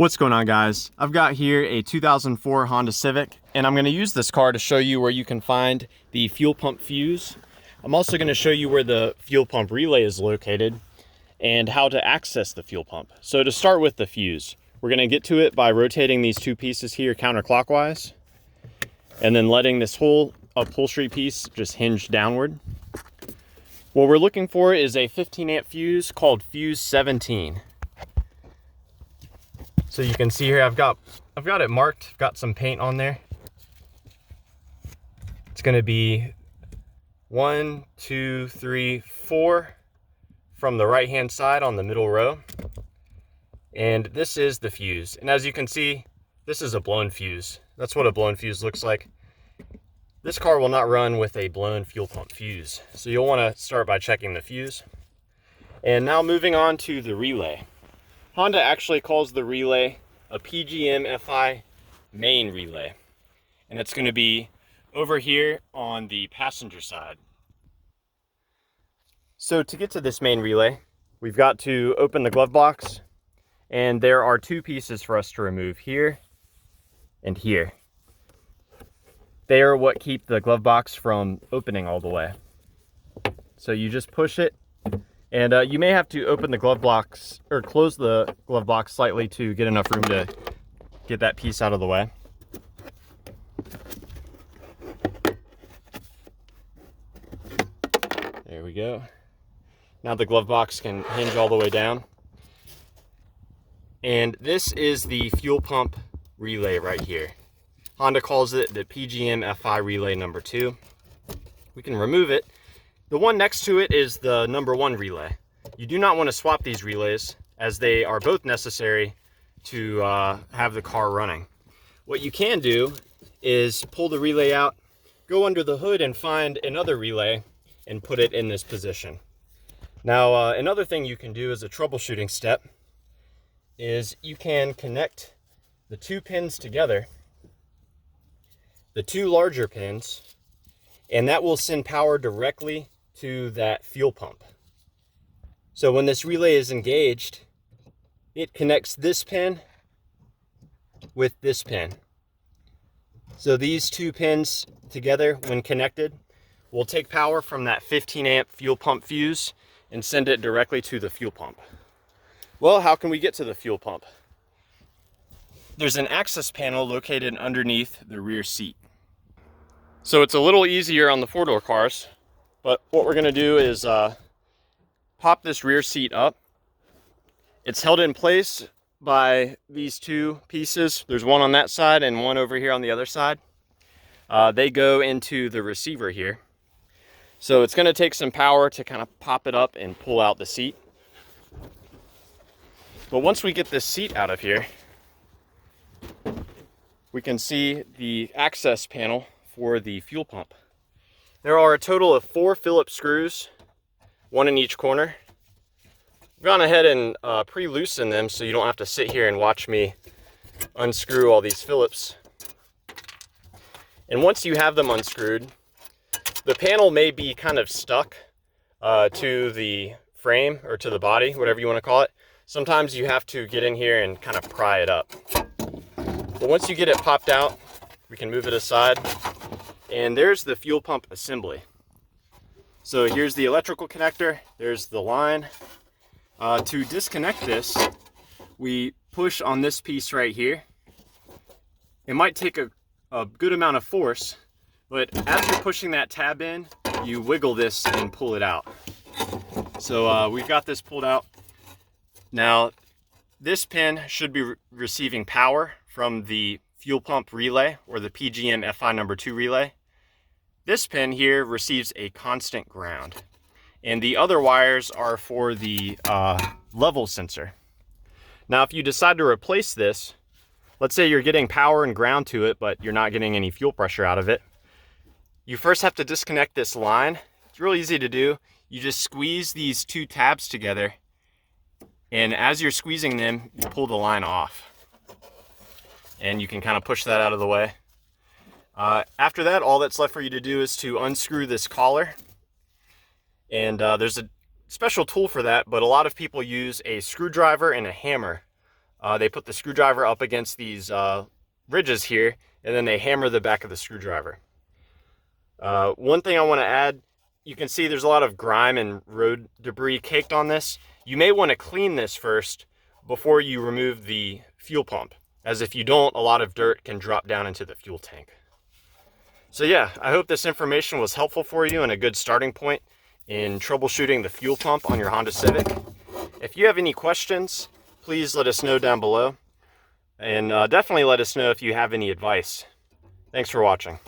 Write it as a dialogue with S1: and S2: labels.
S1: What's going on, guys? I've got here a 2004 Honda Civic, and I'm going to use this car to show you where you can find the fuel pump fuse. I'm also going to show you where the fuel pump relay is located and how to access the fuel pump. So to start with the fuse, we're going to get to it by rotating these two pieces here counterclockwise and then letting this whole upholstery piece just hinge downward. What we're looking for is a 15 amp fuse called fuse 17. So you can see here, I've got it marked. I've got some paint on there. It's going to be 1, 2, 3, 4 from the right hand side on the middle row. And this is the fuse. And as you can see, this is a blown fuse. That's what a blown fuse looks like. This car will not run with a blown fuel pump fuse. So you'll want to start by checking the fuse. And now moving on to the relay. Honda actually calls the relay a PGM-FI main relay, and it's going to be over here on the passenger side. So to get to this main relay, we've got to open the glove box, and there are two pieces for us to remove, here and here. They are what keep the glove box from opening all the way. So you just push it. And you may have to open the glove box or close the glove box slightly to get enough room to get that piece out of the way. There we go. Now the glove box can hinge all the way down. And this is the fuel pump relay right here. Honda calls it the PGM-FI relay number 2. We can remove it. The one next to it is the number 1 relay. You do not want to swap these relays, as they are both necessary to have the car running. What you can do is pull the relay out, go under the hood and find another relay and put it in this position. Now, another thing you can do as a troubleshooting step is you can connect the two pins together, the two larger pins, and that will send power directly to that fuel pump. So when this relay is engaged, it connects this pin with this pin. So these two pins together, when connected, will take power from that 15 amp fuel pump fuse and send it directly to the fuel pump. Well, how can we get to the fuel pump? There's an access panel located underneath the rear seat. So it's a little easier on the 4-door cars. But what we're going to do is pop this rear seat up. It's held in place by these two pieces. There's one on that side and one over here on the other side. They go into the receiver here. So it's going to take some power to kind of pop it up and pull out the seat. But once we get this seat out of here, we can see the access panel for the fuel pump. There are a total of 4 Phillips screws, one in each corner. I've gone ahead and pre-loosened them so you don't have to sit here and watch me unscrew all these Phillips. And once you have them unscrewed, the panel may be kind of stuck to the frame or to the body, whatever you want to call it. Sometimes you have to get in here and kind of pry it up. But once you get it popped out, we can move it aside. And there's the fuel pump assembly. So here's the electrical connector, there's the line. To disconnect this, we push on this piece right here. It might take a good amount of force, but as you're pushing that tab in, you wiggle this and pull it out. So we've got this pulled out. Now, this pin should be receiving power from the fuel pump relay, or the PGM-FI number 2 relay. This pin here receives a constant ground, and the other wires are for the level sensor. Now, if you decide to replace this, let's say you're getting power and ground to it, but you're not getting any fuel pressure out of it, you first have to disconnect this line. It's really easy to do. You just squeeze these two tabs together, and as you're squeezing them, you pull the line off. And you can kind of push that out of the way. After that, all that's left for you to do is to unscrew this collar. And there's a special tool for that, but a lot of people use a screwdriver and a hammer They put the screwdriver up against these ridges here, and then they hammer the back of the screwdriver. One thing I want to add, you can see there's a lot of grime and road debris caked on this. You may want to clean this first before you remove the fuel pump, as if you don't, a lot of dirt can drop down into the fuel tank. So yeah, I hope this information was helpful for you and a good starting point in troubleshooting the fuel pump on your Honda Civic. If you have any questions, please let us know down below, and definitely let us know if you have any advice. Thanks for watching.